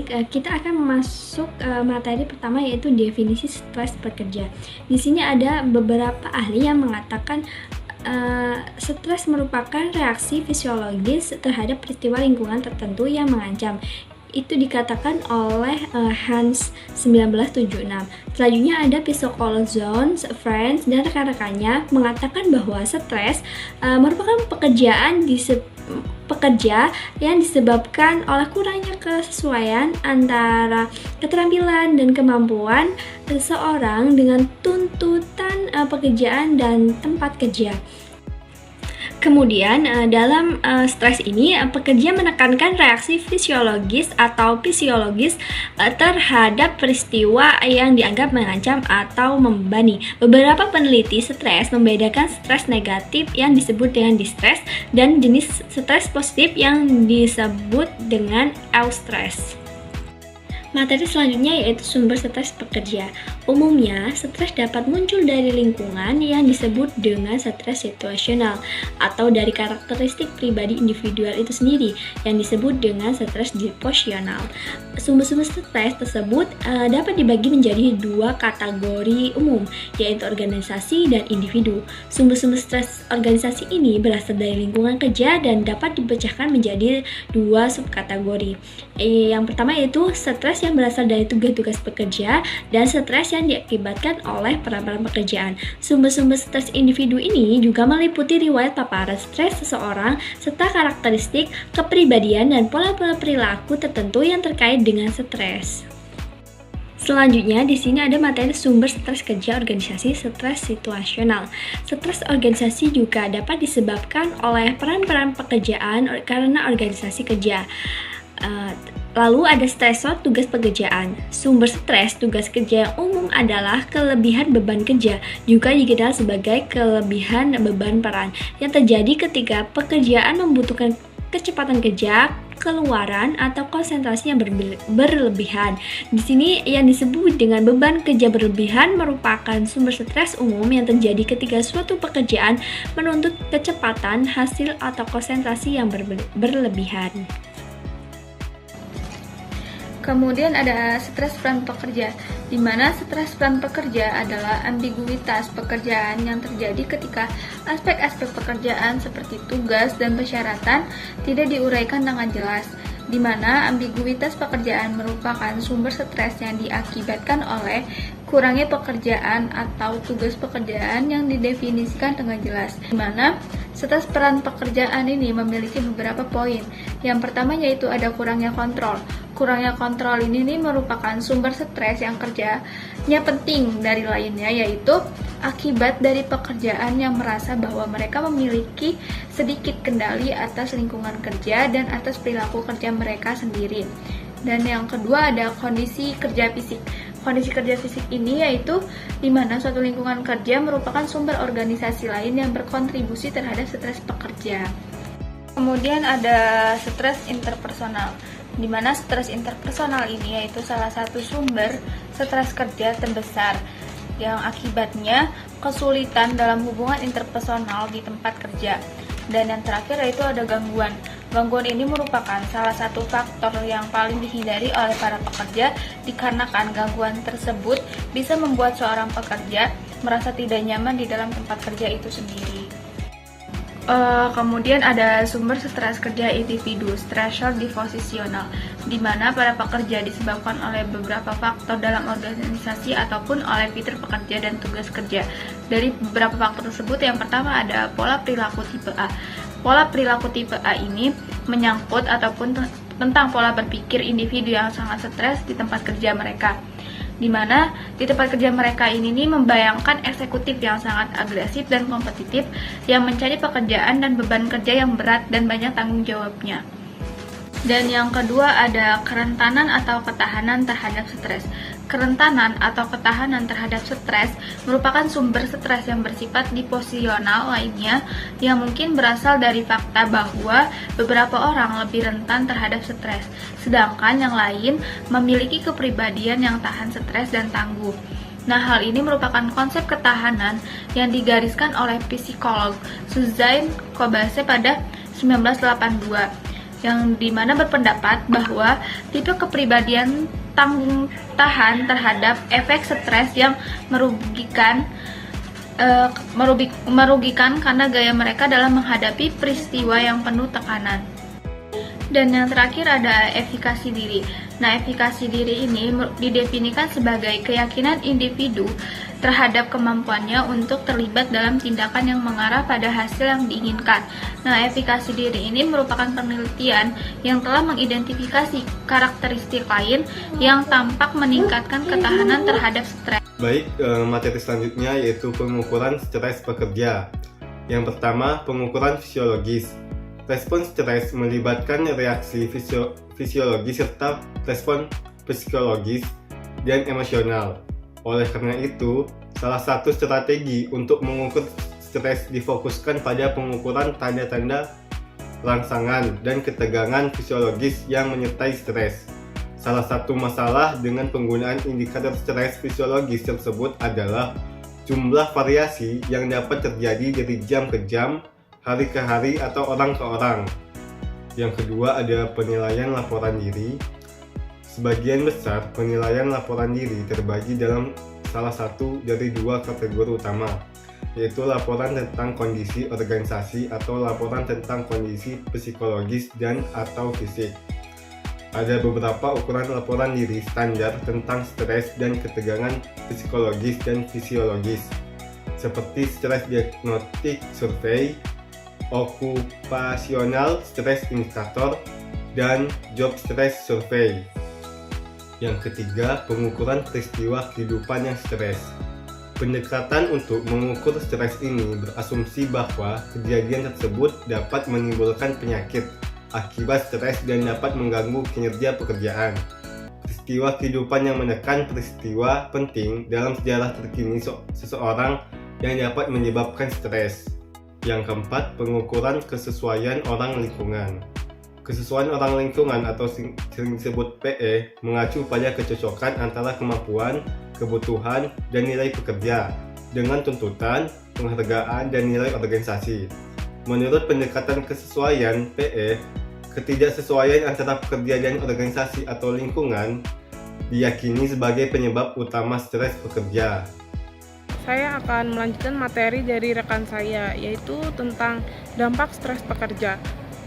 ini kita akan masuk materi pertama, yaitu definisi stres bekerja. Di sini ada beberapa ahli yang mengatakan stres merupakan reaksi fisiologis terhadap peristiwa lingkungan tertentu yang mengancam. Itu dikatakan oleh Hans 1976. Selanjutnya ada psikolog Jones, Friends, dan rekan-rekannya mengatakan bahwa stres merupakan pekerja yang disebabkan oleh kurangnya kesesuaian antara keterampilan dan kemampuan seseorang dengan tuntutan pekerjaan dan tempat kerja. Kemudian dalam stres ini pekerja menekankan reaksi fisiologis atau psikologis terhadap peristiwa yang dianggap mengancam atau membebani. Beberapa peneliti stres membedakan stres negatif yang disebut dengan distress dan jenis stres positif yang disebut dengan eustress. Materi selanjutnya yaitu sumber stres pekerja. Umumnya, stres dapat muncul dari lingkungan yang disebut dengan stres situasional atau dari karakteristik pribadi individual itu sendiri yang disebut dengan stres disposisional. Sumber-sumber stres tersebut dapat dibagi menjadi dua kategori umum, yaitu organisasi dan individu. Sumber-sumber stres organisasi ini berasal dari lingkungan kerja dan dapat dipecahkan menjadi dua subkategori. Yang pertama yaitu stres yang berasal dari tugas-tugas pekerja dan stres yang diakibatkan oleh peran-peran pekerjaan. Sumber-sumber stres individu ini juga meliputi riwayat paparan stres seseorang serta karakteristik, kepribadian, dan pola-pola perilaku tertentu yang terkait dengan stres. Selanjutnya, di sini ada materi sumber stres kerja organisasi, stres situasional. Stres organisasi juga dapat disebabkan oleh peran-peran pekerjaan karena organisasi kerja. Lalu ada stresor tugas pekerjaan. Sumber stres tugas kerja yang umum adalah kelebihan beban kerja, juga dikenal sebagai kelebihan beban peran, yang terjadi ketika pekerjaan membutuhkan kecepatan kerja, keluaran, atau konsentrasi yang berlebihan. Di sini yang disebut dengan beban kerja berlebihan merupakan sumber stres umum yang terjadi ketika suatu pekerjaan menuntut kecepatan, hasil, atau konsentrasi yang berlebihan. Kemudian ada stres peran pekerja, di mana stres peran pekerja adalah ambiguitas pekerjaan yang terjadi ketika aspek-aspek pekerjaan seperti tugas dan persyaratan tidak diuraikan dengan jelas, di mana ambiguitas pekerjaan merupakan sumber stres yang diakibatkan oleh kurangnya pekerjaan atau tugas pekerjaan yang didefinisikan dengan jelas, di mana stres peran pekerjaan ini memiliki beberapa poin. Yang pertama yaitu ada kurangnya kontrol. Kurangnya kontrol ini merupakan sumber stres yang kerjanya penting dari lainnya, yaitu akibat dari pekerjaan yang merasa bahwa mereka memiliki sedikit kendali atas lingkungan kerja dan atas perilaku kerja mereka sendiri. Dan yang kedua ada kondisi kerja fisik. Kondisi kerja fisik ini yaitu di mana suatu lingkungan kerja merupakan sumber organisasi lain yang berkontribusi terhadap stres pekerja. Kemudian ada stres interpersonal, di mana stres interpersonal ini yaitu salah satu sumber stres kerja terbesar yang akibatnya kesulitan dalam hubungan interpersonal di tempat kerja. Dan yang terakhir yaitu ada gangguan. Gangguan ini merupakan salah satu faktor yang paling dihindari oleh para pekerja dikarenakan gangguan tersebut bisa membuat seorang pekerja merasa tidak nyaman di dalam tempat kerja itu sendiri. Kemudian ada sumber stres kerja individu, stresor disposisional, di mana para pekerja disebabkan oleh beberapa faktor dalam organisasi ataupun oleh fitur pekerja dan tugas kerja. Dari beberapa faktor tersebut, yang pertama ada pola perilaku tipe A. Pola perilaku tipe A ini menyangkut ataupun tentang pola berpikir individu yang sangat stres di tempat kerja mereka, di mana di tempat kerja mereka ini membayangkan eksekutif yang sangat agresif dan kompetitif yang mencari pekerjaan dan beban kerja yang berat dan banyak tanggung jawabnya. Dan yang kedua ada kerentanan atau ketahanan terhadap stres. Kerentanan atau ketahanan terhadap stres merupakan sumber stres yang bersifat disposisional lainnya yang mungkin berasal dari fakta bahwa beberapa orang lebih rentan terhadap stres, sedangkan yang lain memiliki kepribadian yang tahan stres dan tangguh. Nah, hal ini merupakan konsep ketahanan yang digariskan oleh psikolog Suzanne Kobase pada 1982. yang dimana berpendapat bahwa tipe kepribadian tanggung tahan terhadap efek stres yang merugikan karena gaya mereka dalam menghadapi peristiwa yang penuh tekanan. Dan yang terakhir ada efikasi diri. Nah, efikasi diri ini didefinisikan sebagai keyakinan individu terhadap kemampuannya untuk terlibat dalam tindakan yang mengarah pada hasil yang diinginkan. Nah, efikasi diri ini merupakan penelitian yang telah mengidentifikasi karakteristik lain yang tampak meningkatkan ketahanan terhadap stres. Baik, materi selanjutnya yaitu pengukuran stres pekerja. Yang pertama, pengukuran fisiologis. Respon stres melibatkan reaksi fisiologis serta respon psikologis dan emosional. Oleh karena itu, salah satu strategi untuk mengukur stres difokuskan pada pengukuran tanda-tanda rangsangan dan ketegangan fisiologis yang menyertai stres. Salah satu masalah dengan penggunaan indikator stres fisiologis tersebut adalah jumlah variasi yang dapat terjadi dari jam ke jam, hari ke hari, atau orang ke orang. Yang kedua ada penilaian laporan diri. Sebagian besar penilaian laporan diri terbagi dalam salah satu dari dua kategori utama, yaitu laporan tentang kondisi organisasi atau laporan tentang kondisi psikologis dan atau fisik. Ada beberapa ukuran laporan diri standar tentang stres dan ketegangan psikologis dan fisiologis, seperti Stress Diagnostic Survey, Occupational Stress Indicator, dan Job Stress Survey. Yang ketiga, pengukuran peristiwa kehidupan yang stres. Pendekatan untuk mengukur stres ini berasumsi bahwa kejadian tersebut dapat menimbulkan penyakit akibat stres dan dapat mengganggu kinerja pekerjaan. Peristiwa kehidupan yang menekan peristiwa penting dalam sejarah terkini seseorang yang dapat menyebabkan stres. Yang keempat, pengukuran kesesuaian orang lingkungan. Kesesuaian orang lingkungan atau sering disebut PE mengacu pada kecocokan antara kemampuan, kebutuhan, dan nilai pekerja dengan tuntutan, penghargaan, dan nilai organisasi. Menurut pendekatan kesesuaian PE, ketidaksesuaian antara pekerja dan organisasi atau lingkungan diyakini sebagai penyebab utama stres pekerja. Saya akan melanjutkan materi dari rekan saya, yaitu tentang dampak stres pekerja.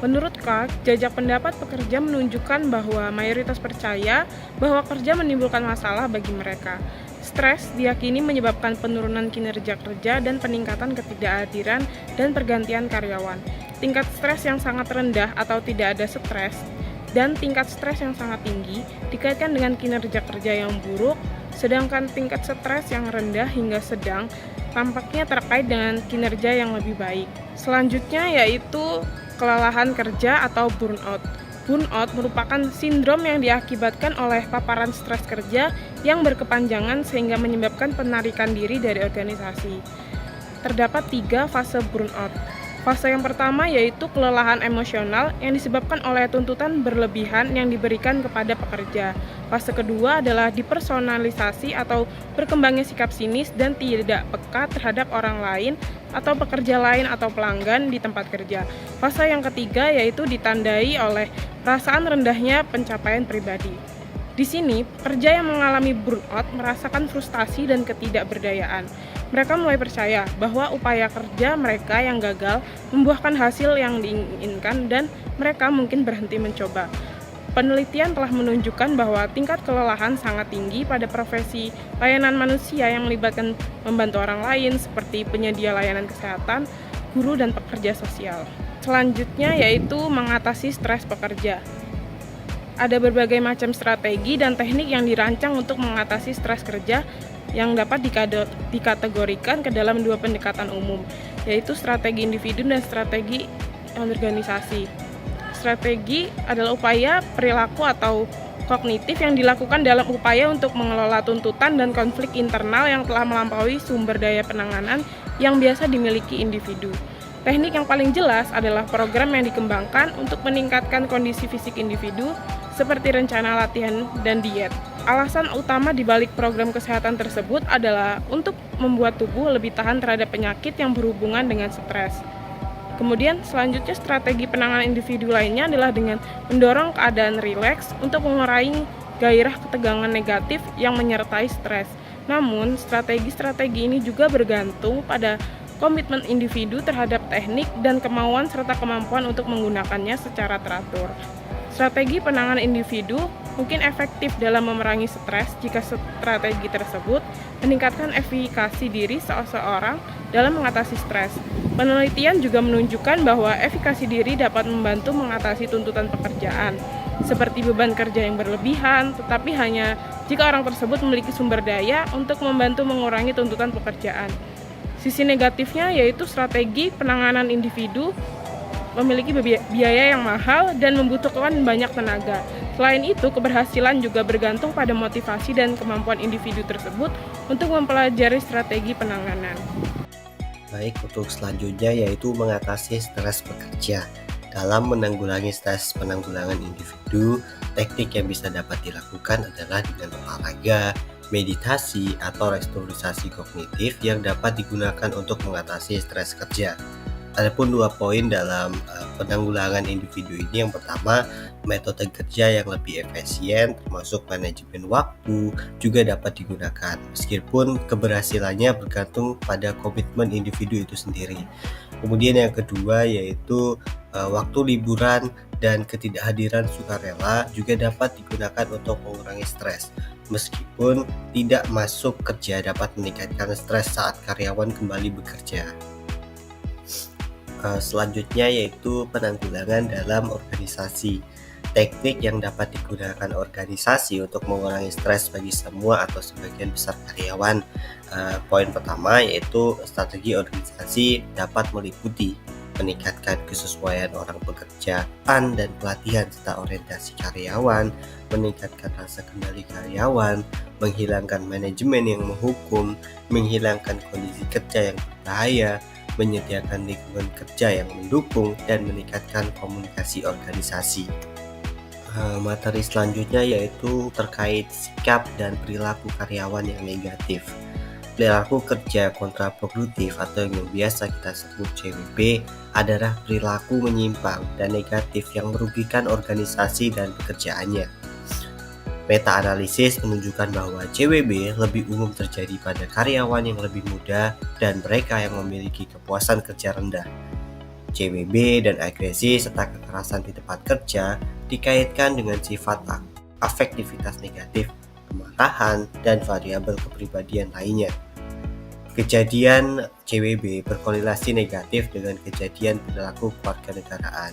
Menurut KAK, jajak pendapat pekerja menunjukkan bahwa mayoritas percaya bahwa kerja menimbulkan masalah bagi mereka. Stres diyakini menyebabkan penurunan kinerja kerja dan peningkatan ketidakhadiran dan pergantian karyawan. Tingkat stres yang sangat rendah atau tidak ada stres dan tingkat stres yang sangat tinggi dikaitkan dengan kinerja kerja yang buruk, sedangkan tingkat stres yang rendah hingga sedang tampaknya terkait dengan kinerja yang lebih baik. Selanjutnya yaitu kelelahan kerja atau burnout. Burnout merupakan sindrom yang diakibatkan oleh paparan stres kerja yang berkepanjangan sehingga menyebabkan penarikan diri dari organisasi. Terdapat 3 fase burnout. Fase yang pertama yaitu kelelahan emosional yang disebabkan oleh tuntutan berlebihan yang diberikan kepada pekerja. Fase kedua adalah dipersonalisasi atau berkembangnya sikap sinis dan tidak peka terhadap orang lain atau pekerja lain atau pelanggan di tempat kerja. Fase yang ketiga yaitu ditandai oleh perasaan rendahnya pencapaian pribadi. Di sini, pekerja yang mengalami burnout merasakan frustasi dan ketidakberdayaan. Mereka mulai percaya bahwa upaya kerja mereka yang gagal membuahkan hasil yang diinginkan dan mereka mungkin berhenti mencoba. Penelitian telah menunjukkan bahwa tingkat kelelahan sangat tinggi pada profesi layanan manusia yang melibatkan membantu orang lain seperti penyedia layanan kesehatan, guru, dan pekerja sosial. Selanjutnya yaitu mengatasi stres pekerja. Ada berbagai macam strategi dan teknik yang dirancang untuk mengatasi stres kerja yang dapat dikategorikan ke dalam 2 pendekatan umum, yaitu strategi individu dan strategi organisasi. Strategi adalah upaya perilaku atau kognitif yang dilakukan dalam upaya untuk mengelola tuntutan dan konflik internal yang telah melampaui sumber daya penanganan yang biasa dimiliki individu. Teknik yang paling jelas adalah program yang dikembangkan untuk meningkatkan kondisi fisik individu, seperti rencana latihan dan diet. Alasan utama di balik program kesehatan tersebut adalah untuk membuat tubuh lebih tahan terhadap penyakit yang berhubungan dengan stres. Kemudian selanjutnya strategi penanganan individu lainnya adalah dengan mendorong keadaan rileks untuk mengurangi gairah ketegangan negatif yang menyertai stres. Namun, strategi-strategi ini juga bergantung pada komitmen individu terhadap teknik dan kemauan serta kemampuan untuk menggunakannya secara teratur. Strategi penanganan individu mungkin efektif dalam memerangi stres jika strategi tersebut meningkatkan efikasi diri seseorang dalam mengatasi stres. Penelitian juga menunjukkan bahwa efikasi diri dapat membantu mengatasi tuntutan pekerjaan, seperti beban kerja yang berlebihan, tetapi hanya jika orang tersebut memiliki sumber daya untuk membantu mengurangi tuntutan pekerjaan. Sisi negatifnya yaitu strategi penanganan individu memiliki biaya yang mahal dan membutuhkan banyak tenaga. Selain itu, keberhasilan juga bergantung pada motivasi dan kemampuan individu tersebut untuk mempelajari strategi penanganan. Baik, untuk selanjutnya yaitu mengatasi stres bekerja. Dalam menanggulangi stres penanggulangan individu, teknik yang bisa dapat dilakukan adalah dengan olahraga, meditasi, atau restrukturisasi kognitif yang dapat digunakan untuk mengatasi stres kerja. Adapun 2 poin dalam penanggulangan individu ini, yang pertama, metode kerja yang lebih efisien termasuk manajemen waktu juga dapat digunakan, meskipun keberhasilannya bergantung pada komitmen individu itu sendiri. Kemudian yang kedua yaitu waktu liburan dan ketidakhadiran sukarela juga dapat digunakan untuk mengurangi stres. Meskipun tidak masuk kerja dapat meningkatkan stres saat karyawan kembali bekerja. Selanjutnya yaitu penanggulangan dalam organisasi. Teknik yang dapat digunakan organisasi untuk mengurangi stres bagi semua atau sebagian besar karyawan. Poin pertama yaitu strategi organisasi dapat meliputi meningkatkan kesesuaian orang pekerjaan dan pelatihan serta orientasi karyawan, meningkatkan rasa kendali karyawan, menghilangkan manajemen yang menghukum, menghilangkan kondisi kerja yang berbahaya, menyediakan lingkungan kerja yang mendukung, dan meningkatkan komunikasi organisasi. Materi selanjutnya yaitu terkait sikap dan perilaku karyawan yang negatif. Perilaku kerja kontraproduktif atau yang biasa kita sebut CWP adalah perilaku menyimpang dan negatif yang merugikan organisasi dan pekerjaannya. Meta-analisis menunjukkan bahwa CWB lebih umum terjadi pada karyawan yang lebih muda dan mereka yang memiliki kepuasan kerja rendah. CWB dan agresi serta kekerasan di tempat kerja dikaitkan dengan sifat afektivitas negatif, kemarahan, dan variabel kepribadian lainnya. Kejadian CWB berkorelasi negatif dengan kejadian perilaku kewarganegaraan.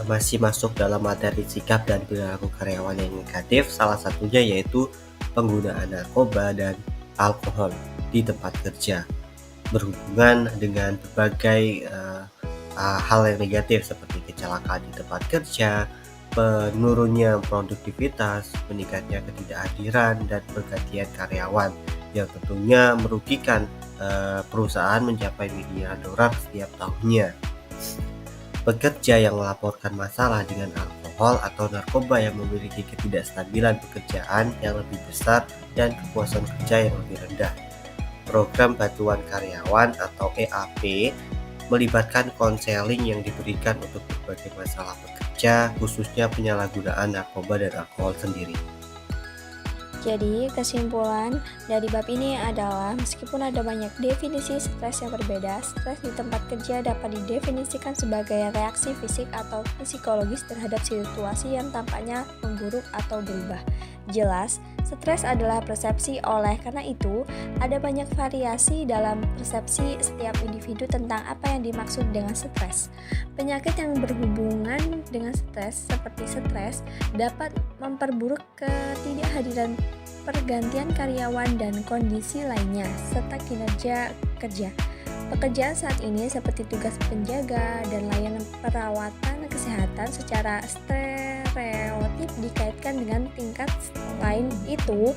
Masih masuk dalam materi sikap dan perilaku karyawan yang negatif, salah satunya yaitu penggunaan narkoba dan alkohol di tempat kerja, berhubungan dengan berbagai hal yang negatif seperti kecelakaan di tempat kerja, menurunnya produktivitas, meningkatnya ketidakhadiran, dan pergantian karyawan yang tentunya merugikan perusahaan mencapai miliaran dolar setiap tahunnya. Pekerja yang melaporkan masalah dengan alkohol atau narkoba yang memiliki ketidakstabilan pekerjaan yang lebih besar dan kepuasan kerja yang lebih rendah. Program bantuan karyawan atau EAP melibatkan konseling yang diberikan untuk berbagai masalah pekerja, khususnya penyalahgunaan narkoba dan alkohol sendiri. Jadi, kesimpulan dari bab ini adalah meskipun ada banyak definisi stres yang berbeda, stres di tempat kerja dapat didefinisikan sebagai reaksi fisik atau psikologis terhadap situasi yang tampaknya memburuk atau berubah. Jelas, stres adalah persepsi, oleh karena itu ada banyak variasi dalam persepsi setiap individu tentang apa yang dimaksud dengan stres. Penyakit yang berhubungan dengan stres seperti stres dapat memperburuk ketidakhadiran pergantian karyawan dan kondisi lainnya serta kinerja kerja. Pekerjaan saat ini seperti tugas penjaga dan layanan perawatan kesehatan secara stereotip dikaitkan dengan tingkat lain itu.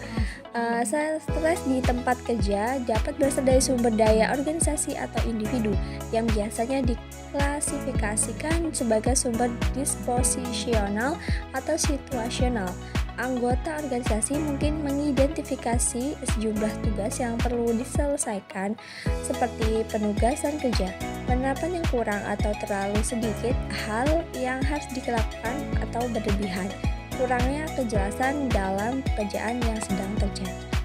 Stres di tempat kerja dapat berasal dari sumber daya organisasi atau individu yang biasanya diklasifikasikan sebagai sumber disposisional atau situasional. Anggota organisasi mungkin mengidentifikasi sejumlah tugas yang perlu diselesaikan seperti penugasan kerja, Penerapan yang kurang atau terlalu sedikit hal yang harus dilakukan atau berlebihan. Kurangnya kejelasan dalam pekerjaan yang sedang terjadi.